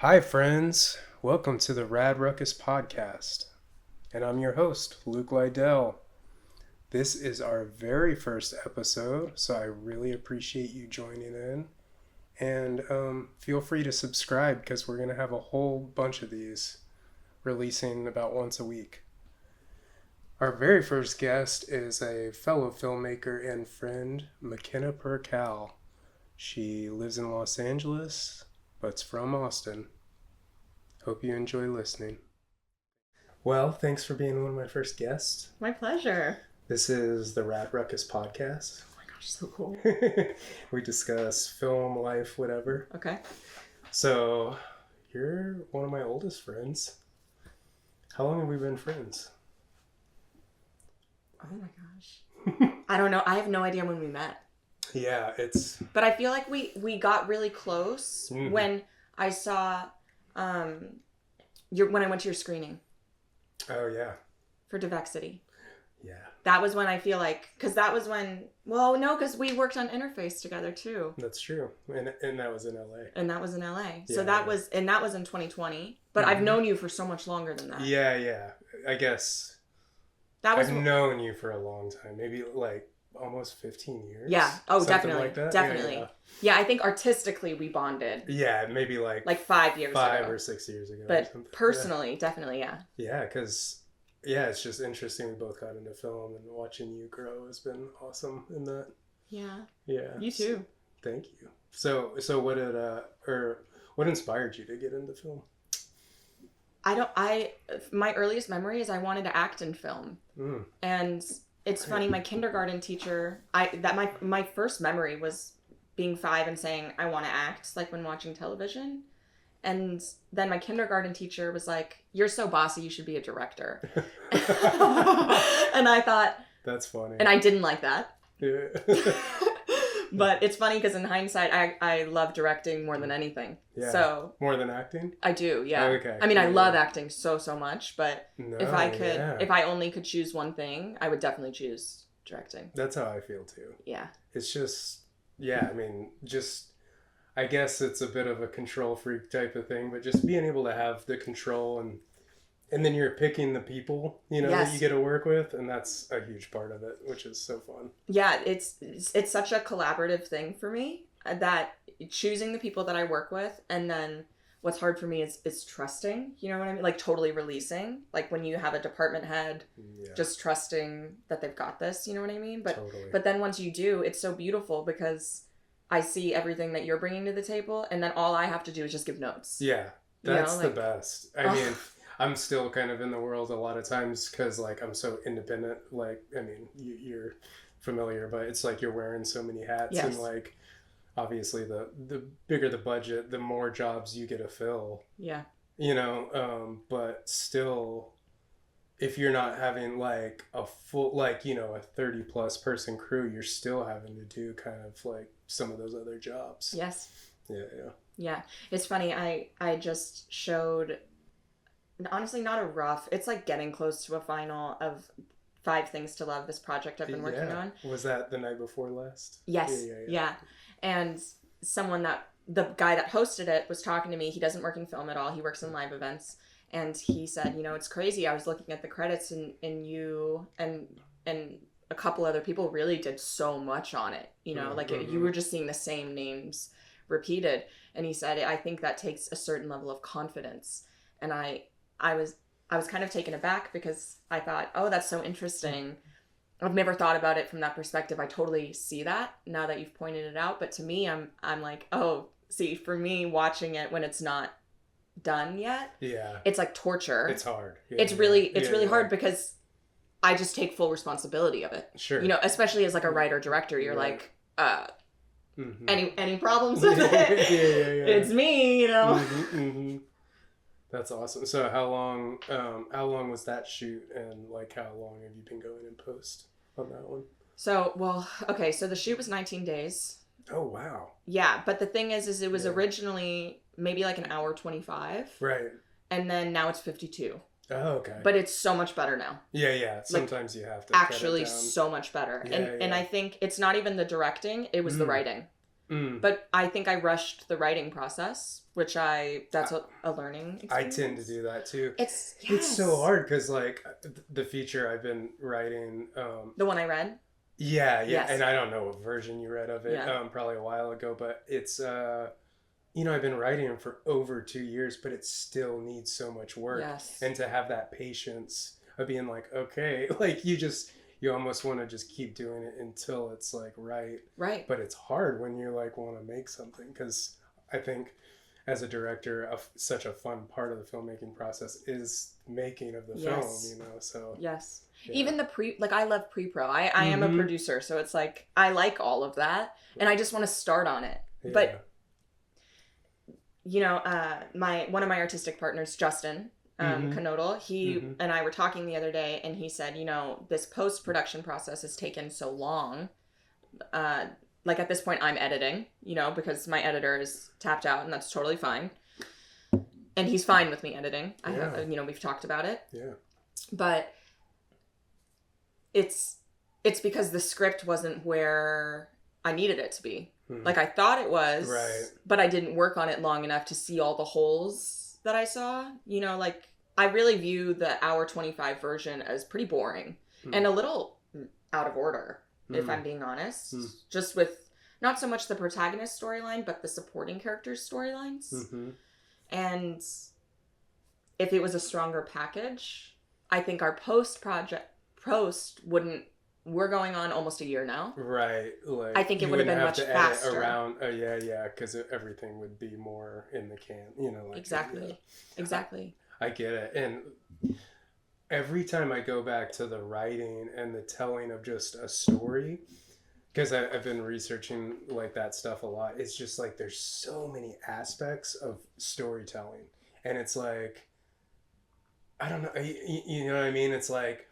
Hi, friends. Welcome to the Rad Ruckus podcast. And I'm your host, Luke Lidell. This is our very first episode, so I really appreciate you joining in. And feel free to subscribe because we're going to have a whole bunch of these releasing about once a week. Our very first guest is a fellow filmmaker and friend, Makenna Perkal. She lives in Los Angeles, but's from Austin. Hope you enjoy listening. Well, thanks for being one of my first guests. My pleasure. This is the Rad Ruckus podcast. Oh my gosh, so cool. We discuss film, life, whatever. Okay. So, you're one of my oldest friends. How long have we been friends? Oh my gosh. I don't know. I have no idea when we met. Yeah, it's... But I feel like we got really close when I saw... when I went to your screening. Oh, yeah. For Devexity. Yeah. That was when I feel like... Because that was when... Well, no, because we worked on Interface together, too. That's true. And that was in LA. And that was in LA. Yeah, so that was... And that was in 2020. But I've known you for so much longer than that. Yeah. I guess... I've known you for a long time. Maybe, like, almost 15 years. Yeah. Oh, Something definitely. like that. Definitely. Yeah, I think artistically we bonded. Yeah, maybe like 5 years ago. 5 or 6 years ago. But personally, definitely, yeah. Yeah, because, it's just interesting we both got into film, and watching you grow has been awesome in that. Yeah. Yeah. You too. Thank you. So what inspired you to get into film? My earliest memory is I wanted to act in film. And it's funny, my kindergarten teacher, my first memory was being 5 and saying, I want to act, like when watching television. And then my kindergarten teacher was like, you're so bossy, you should be a director. And I thought... That's funny. And I didn't like that. Yeah. But it's funny because in hindsight, I love directing more than anything. Yeah. So more than acting? I do, yeah. Okay. I mean, I love acting so much, but if I only could choose one thing, I would definitely choose directing. That's how I feel too. Yeah. It's just, I guess it's a bit of a control freak type of thing, but just being able to have the control and then you're picking the people, that you get to work with, and that's a huge part of it, which is so fun. Yeah, it's such a collaborative thing for me, that choosing the people that I work with, and then what's hard for me is trusting, you know what I mean? Like totally releasing, like when you have a department head, just trusting that they've got this, you know what I mean? But then once you do, it's so beautiful because I see everything that you're bringing to the table, and then all I have to do is just give notes. Yeah, that's the best. I mean... I'm still kind of in the world a lot of times because, like, I'm so independent. Like, I mean, you're familiar, but it's like you're wearing so many hats. Yes. And, like, obviously the bigger the budget, the more jobs you get to fill. Yeah. But still, if you're not having, like, a full, like, a 30-plus person crew, you're still having to do kind of, like, some of those other jobs. Yes. Yeah. Yeah. It's funny. I just showed... Honestly, not a rough. It's like getting close to a final of 5 Things to Love, this project I've been working on. Was that the night before last? Yes. Yeah. And the guy that hosted it was talking to me. He doesn't work in film at all. He works in live events. And he said, it's crazy. I was looking at the credits and you and a couple other people really did so much on it. You were just seeing the same names repeated. And he said, I think that takes a certain level of confidence. And I was kind of taken aback because I thought, oh, that's so interesting. I've never thought about it from that perspective. I totally see that now that you've pointed it out. But to me, I'm like, oh, see, for me, watching it when it's not done yet, it's like torture. It's hard. Yeah, it's really hard because I just take full responsibility of it. Sure. Especially as like a writer director, you're like, any problems with it? Yeah. It's me, Mm-hmm. That's awesome. So how long was that shoot, and like how long have you been going in post on that one? So the shoot was 19 days. Oh, wow. Yeah, but the thing is it was originally maybe like an hour 25. Right. And then now it's 52. Oh, okay. But it's so much better now. Yeah. Sometimes you have to actually cut it down. so much better. Yeah, and I think it's not even the directing, it was the writing. But I think I rushed the writing process, which that's a learning experience. I tend to do that too. It's so hard because like the feature I've been writing, the one I read. Yeah, Yes. and I don't know what version you read of it, probably a while ago, but it's I've been writing them for over 2 years, but it still needs so much work. Yes. And to have that patience of being like, okay, like you almost want to just keep doing it until it's like right. But it's hard when you like want to make something, because I think as a director, such a fun part of the filmmaking process is making of the film, so. Yes. Yeah. Even the I love pre-pro. I am a producer, so it's like, I like all of that, and I just want to start on it. Yeah. But, one of my artistic partners, Justin, Canodal, he and I were talking the other day, and he said, this post-production process has taken so long. Like at this point I'm editing, because my editor is tapped out, and that's totally fine. And he's fine with me editing. We've talked about it. Yeah. But it's because the script wasn't where I needed it to be. Like I thought it was, right. But I didn't work on it long enough to see all the holes that I saw. Like I really view the hour 25 version as pretty boring and a little out of order, if I'm being honest. Just with not so much the protagonist storyline, but the supporting characters' storylines. And if it was a stronger package, I think our post wouldn't. We're going on almost a year now. Right. Like, I think it would have been much faster. Around, because everything would be more in the can, Like exactly. Exactly. I get it. And every time I go back to the writing and the telling of just a story, because I've been researching like that stuff a lot, it's just like there's so many aspects of storytelling. And it's like, I don't know, you know what I mean? It's like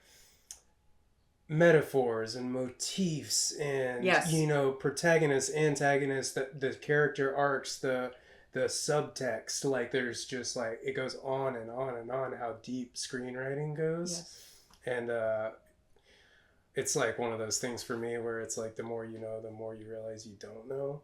metaphors and motifs and protagonists, antagonists, the character arcs, the subtext, like there's just like it goes on and on and on how deep screenwriting goes. And it's like one of those things for me where it's like the more you know, the more you realize you don't know.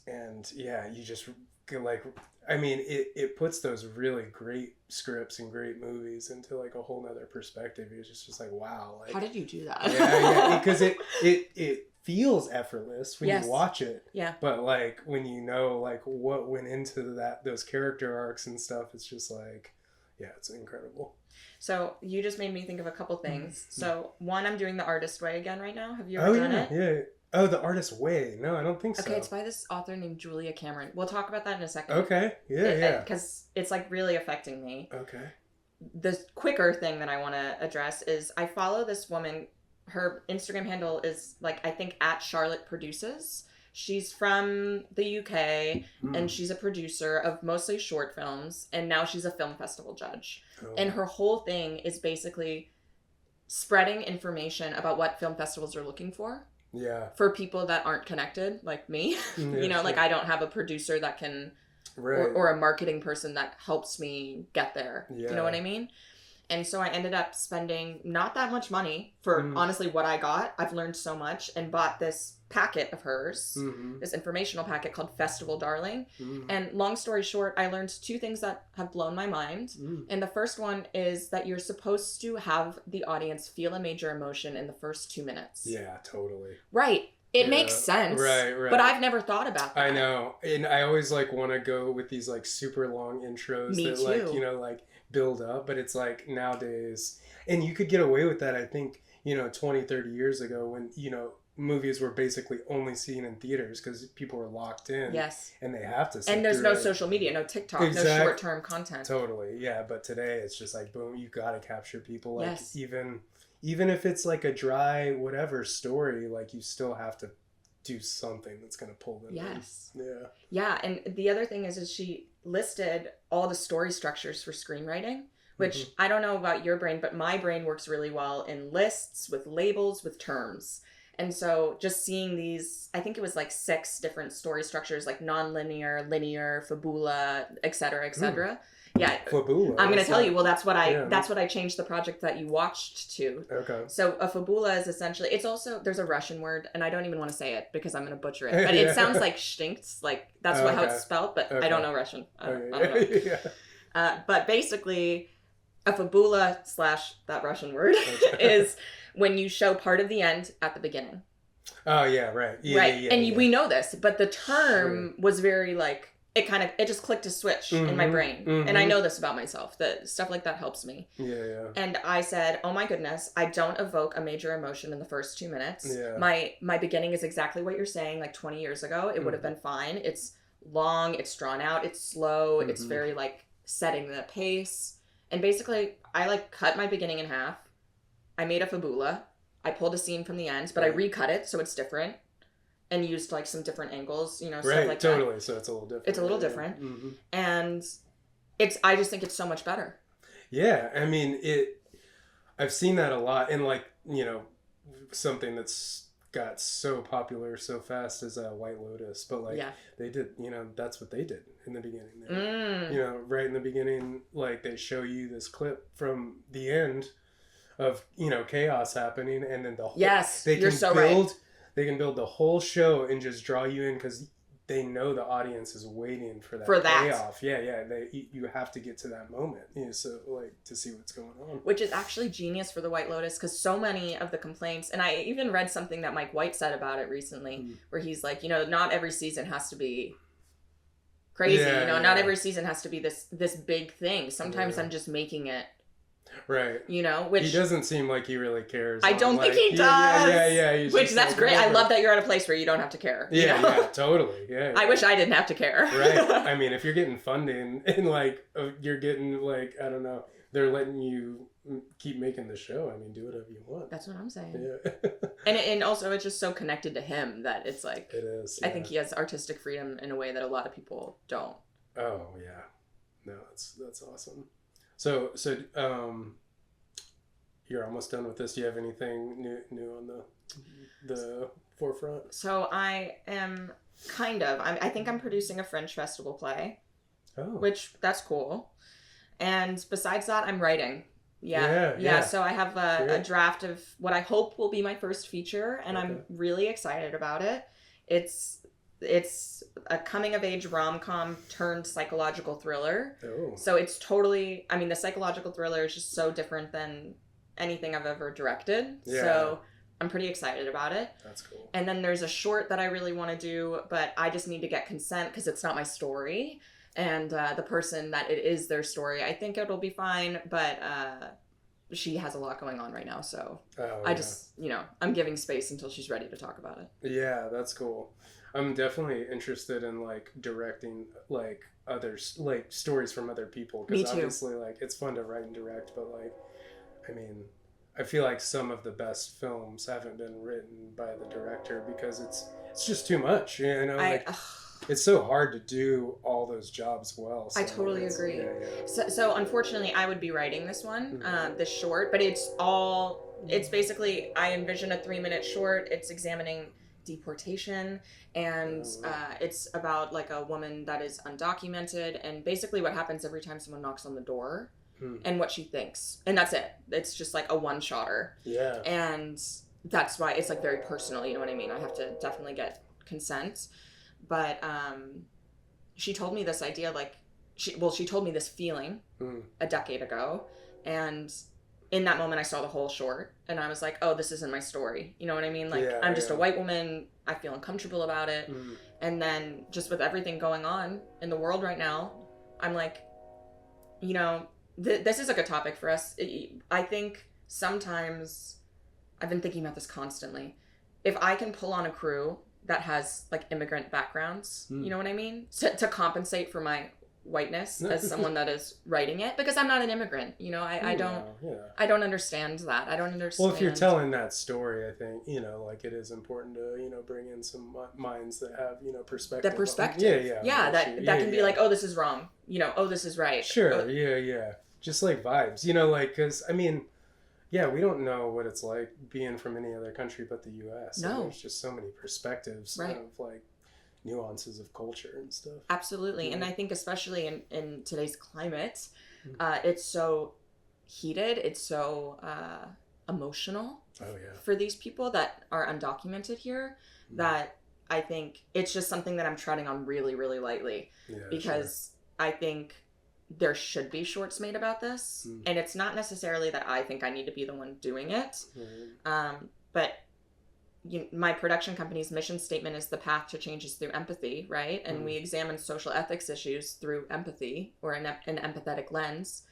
And you just like, I mean, it puts those really great scripts and great movies into like a whole nother perspective. It's just like, wow. Like, how did you do that? Because it feels effortless when you watch it. Yeah. But like when you know like what went into those character arcs and stuff, it's just like, it's incredible. So you just made me think of a couple things. So one, I'm doing The Artist Way again right now. Have you ever done it? Yeah. Oh, The Artist Way. No, I don't think so. Okay, it's by this author named Julia Cameron. We'll talk about that in a second. Okay. Yeah. Because it's like really affecting me. Okay. The quicker thing that I want to address is I follow this woman. Her Instagram handle is like, I think @CharlotteProduces. She's from the UK and she's a producer of mostly short films, and now she's a film festival judge. Oh. And her whole thing is basically spreading information about what film festivals are looking for. Yeah. For people that aren't connected, like me. Like I don't have a producer that can, or a marketing person that helps me get there. Yeah. You know what I mean? And so I ended up spending not that much money for honestly what I got. I've learned so much, and bought this packet of hers, this informational packet called Festival Darling. And long story short, I learned 2 things that have blown my mind. And the first one is that you're supposed to have the audience feel a major emotion in the first 2 minutes. Yeah, totally. Right. It makes sense. Right. But I've never thought about that. I know. And I always like want to go with these like super long intros Me that too. like, like build up, but it's like nowadays, and you could get away with that, I think, 20, 30 years ago when, movies were basically only seen in theaters because people were locked in. Yes. And they have to. And there's no social media, no TikTok, no short-term content. Totally. Yeah. But today it's just like, boom, you got to capture people. Like even if it's like a dry, whatever story, like you still have to do something that's going to pull them in. Yeah. Yeah. And the other thing is she listed all the story structures for screenwriting, which I don't know about your brain, but my brain works really well in lists, with labels, with terms. And so just seeing these, I think it was like 6 different story structures, like non-linear, linear, fabula, et cetera, et cetera. Yeah. Fabula. I'm going to tell you, well, that's what I changed the project that you watched to. Okay. So a fabula is essentially, it's also, there's a Russian word, and I don't even want to say it because I'm going to butcher it, but it sounds like stinks, like that's how it's spelled, but I don't know Russian. I don't know. But basically, a fabula / that Russian word is when you show part of the end at the beginning. Oh, yeah, right. And we know this, but the term was very like, it just clicked a switch in my brain. And I know this about myself, that stuff like that helps me. Yeah. And I said, oh my goodness, I don't evoke a major emotion in the first 2 minutes. Yeah. My beginning is exactly what you're saying, like 20 years ago. It would have been fine. It's long, it's drawn out, it's slow, it's very like setting the pace. And basically, I like cut my beginning in half. I made a fabula. I pulled a scene from the end, but I recut it so it's different. And used like some different angles, stuff like that. Totally. So it's a little different. It's a little different. And I just think it's so much better. Yeah. I mean, I've seen that a lot. And like, something that's got so popular so fast is White Lotus. But like, they did, that's what they did in the beginning. Right in the beginning, like they show you this clip from the end of, chaos happening. And then the whole... Yes, you're so right. They can build the whole show and just draw you in because they know the audience is waiting for that payoff. Yeah. You have to get to that moment, so like to see what's going on. Which is actually genius for the White Lotus, because so many of the complaints, and I even read something that Mike White said about it recently, where he's like, not every season has to be crazy. Not every season has to be this big thing. Sometimes I'm just making it. Right. Which... He doesn't seem like he really cares. I don't think he does. Yeah. Which, that's great. I love that you're at a place where you don't have to care. Yeah, totally. Yeah. I wish I didn't have to care. Right. I mean, if you're getting funding and, like, you're getting, like, I don't know, they're letting you keep making the show. I mean, do whatever you want. That's what I'm saying. Yeah. and also, it's just so connected to him that it's like... It is. I think he has artistic freedom in a way that a lot of people don't. Oh, yeah. No, that's awesome. So, you're almost done with this. Do you have anything new on the forefront? So I am kind of. I think I'm producing a Fringe Festival play. Oh. Which, that's cool. And besides that, I'm writing. Yeah. So I have a draft of what I hope will be my first feature, and I'm really excited about it. It's a coming-of-age rom-com turned psychological thriller. Oh. So it's totally... I mean, the psychological thriller is just so different than anything I've ever directed. Yeah. So I'm pretty excited about it. That's cool. And then there's a short that I really want to do, but I just need to get consent because it's not my story. And the person that it is their story, I think it'll be fine, but she has a lot going on right now. So I just, I'm giving space until she's ready to talk about it. Yeah, that's cool. I'm definitely interested in like directing like others, like stories from other people. Me too. Because obviously like it's fun to write and direct, but like, I mean, I feel like some of the best films haven't been written by the director because it's just too much, it's so hard to do all those jobs well. So I totally agree. Yeah. So unfortunately, I would be writing this one, this short, but it's basically, I envision a 3-minute short. It's examining deportation, and it's about like a woman that is undocumented, and basically what happens every time someone knocks on the door and what she thinks, and that's it. It's just like a one-shotter. Yeah. And that's why it's like very personal, you know what I mean? I have to definitely get consent. But she told me this idea, like she told me this feeling a decade ago, and in that moment I saw the whole short, and I was like, oh, this isn't my story. You know what I mean? Like, I'm just a white woman. I feel uncomfortable about it. And then just with everything going on in the world right now, I'm like, this is a good topic for us. I think sometimes, I've been thinking about this constantly. If I can pull on a crew that has like immigrant backgrounds, you know what I mean? To compensate for my whiteness as someone that is writing it, because I'm not an immigrant, I don't understand that. I don't understand. Well, if you're telling that story, I think, like it is important to, bring in some minds that have, perspective. The perspective. Yeah. That can be like, oh, this is wrong. Oh, this is right. Sure. Yeah. Just like vibes, like, cause I mean, yeah, we don't know what it's like being from any other country but the U.S. No. And there's just so many perspectives Right. of like nuances of culture and stuff. Absolutely. Yeah. And I think especially in today's climate, Mm. it's so heated, it's so emotional Oh yeah. for these people that are undocumented here, that I think it's just something that I'm treading on really, really lightly, Yeah, because I think there should be shorts made about this. And it's not necessarily that I think I need to be the one doing it. But my production company's mission statement is the path to change is through empathy, right? And we examine social ethics issues through empathy, or an empathetic lens.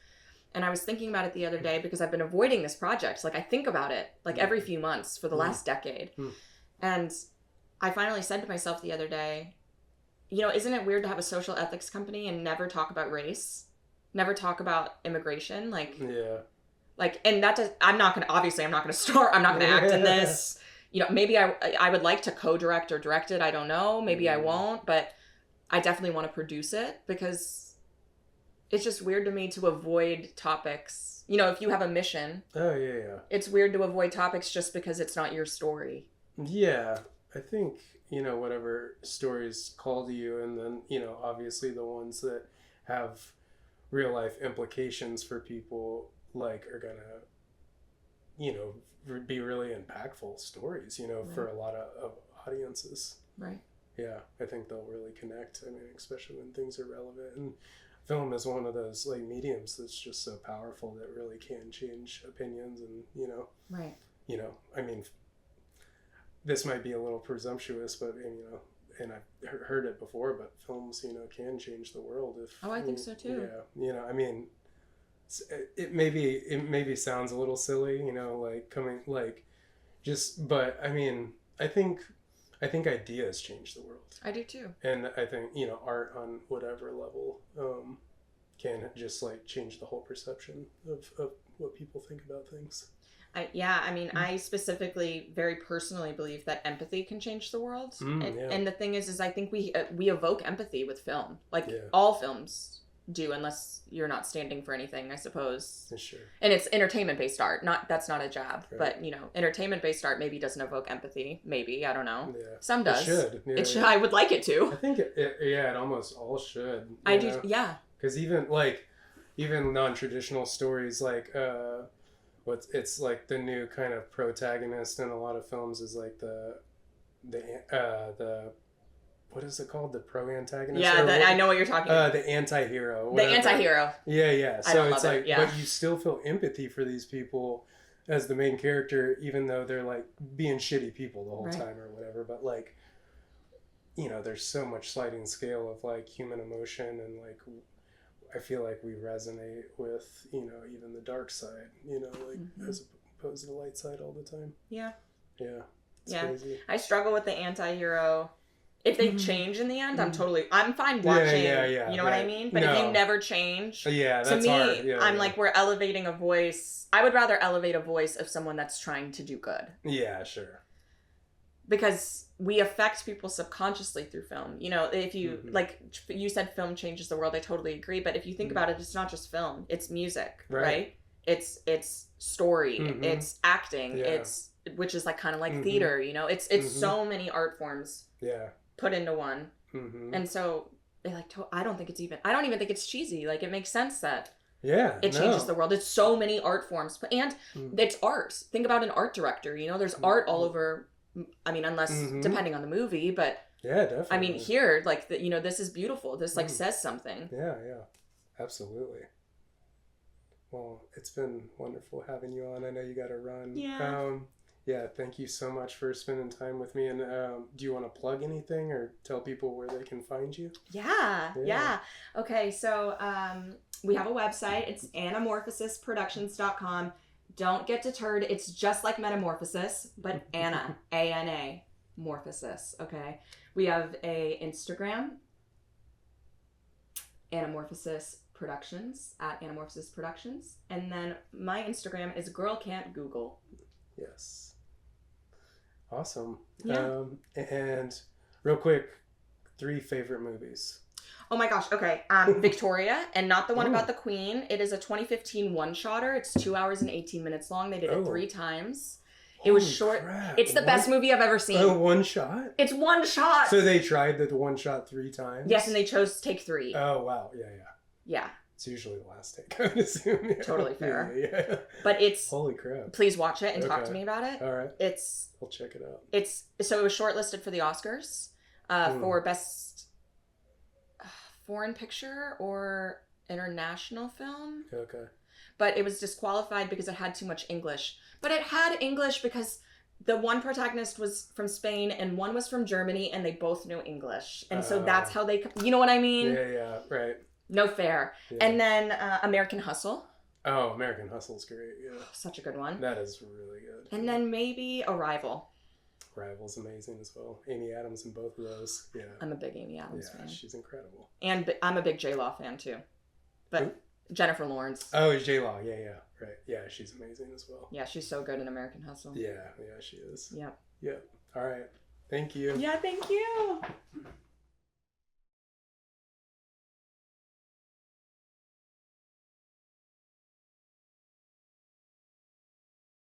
And I was thinking about it the other day because I've been avoiding this project. Like, I think about it like every few months for the last decade. And I finally said to myself the other day, isn't it weird to have a social ethics company and never talk about race? Never talk about immigration? Like, yeah. Like, and that does, I'm not going to star, I'm not going to act in this. Maybe I would like to co-direct or direct it. I don't know. Maybe I won't, but I definitely want to produce it, because it's just weird to me to avoid topics. If you have a mission. Oh yeah. It's weird to avoid topics just because it's not your story. Yeah, I think, whatever stories call to you, and then, obviously the ones that have real life implications for people, like, are gonna, be really impactful stories, Right. for a lot of audiences. Right. Yeah, I think they'll really connect. I mean, especially when things are relevant. And film is one of those like mediums that's just so powerful that really can change opinions. And Right. I mean, this might be a little presumptuous, but and I've heard it before, but films can change the world if. Oh, I think so too. Yeah, I mean, it maybe sounds a little silly, like coming like just, but I mean, I think ideas change the world. I do too. And I think, art on whatever level can just like change the whole perception of what people think about things. I specifically, very personally believe that empathy can change the world. And the thing is I think we evoke empathy with film. Like, all films do, unless you're not standing for anything, I suppose. Sure. And it's entertainment-based art. That's not a jab. Right. But, entertainment-based art maybe doesn't evoke empathy. Maybe. I don't know. Yeah. Some does. It should. It should. I would like it to. I think it almost all should. I do. Yeah. Because even non-traditional stories, like it's like the new kind of protagonist in a lot of films is like the what is it called? The pro-antagonist? Yeah, I know what you're talking about. The anti-hero. The anti-hero. Yeah. So it's like, yeah. But you still feel empathy for these people as the main character, even though they're like being shitty people the whole time or whatever. But like, there's so much sliding scale of like human emotion, and like, I feel like we resonate with, even the dark side, as opposed to the light side all the time. Yeah. Yeah. It's yeah. crazy. I struggle with the anti-hero. If they change in the end, I'm fine watching. Yeah. You know what I mean? But if you never change, that's to me, hard. I'm like, we're elevating a voice. I would rather elevate a voice of someone that's trying to do good. Yeah, sure. Because we affect people subconsciously through film. If you, like you said, film changes the world, I totally agree. But if you think about it, it's not just film. It's music, right? It's story. It's acting. Which is like kind of like theater, It's so many art forms. Yeah. Put into one. And so they like, I don't even think it's cheesy. Like, it makes sense that it changes the world. It's so many art forms, and it's art. Think about an art director, there's art all over. I mean, unless depending on the movie, but yeah, definitely. I mean, here, like, this is beautiful. This like says something. Yeah, absolutely. Well, it's been wonderful having you on. I know you got to run. Yeah, thank you so much for spending time with me. And do you want to plug anything or tell people where they can find you? Yeah. Okay, so we have a website. It's anamorphosisproductions.com. Don't get deterred. It's just like Metamorphosis, but Anna, A-N-A, Morphosis, okay? We have a Instagram, Anamorphosis Productions, at Anamorphosis Productions. And then my Instagram is Girl Can't Google. Yes. Awesome. Yeah. And real quick, 3 favorite movies. Oh my gosh. Okay. Victoria, and not the one about the Queen. It is a 2015 one-shotter. It's 2 hours and 18 minutes long. They did it 3 times. It was short. Crap. It's the best movie I've ever seen. Oh, one shot? It's one shot. So they tried the one shot 3 times? Yes, and they chose take 3. Oh, wow. Yeah. Yeah. It's usually the last take, I would assume. Yeah. Totally fair. Yeah. But it's... Holy crap. Please watch it and talk to me about it. All right. I'll check it out. So it was shortlisted for the Oscars for Best Foreign Picture or International Film. Okay. But it was disqualified because it had too much English. But it had English because the one protagonist was from Spain and one was from Germany, and they both knew English. And so that's how they... You know what I mean? Yeah, right. No fair. Yeah. And then American Hustle. Oh, American Hustle's great, yeah. Such a good one. That is really good. And then maybe Arrival. Arrival's amazing as well. Amy Adams in both of those, yeah. I'm a big Amy Adams fan. Yeah, she's incredible. And I'm a big J-Law fan, too. But Jennifer Lawrence. Oh, J-Law, yeah, right. Yeah, she's amazing as well. Yeah, she's so good in American Hustle. Yeah, she is. Yep. Yep. All right. Thank you. Yeah, thank you.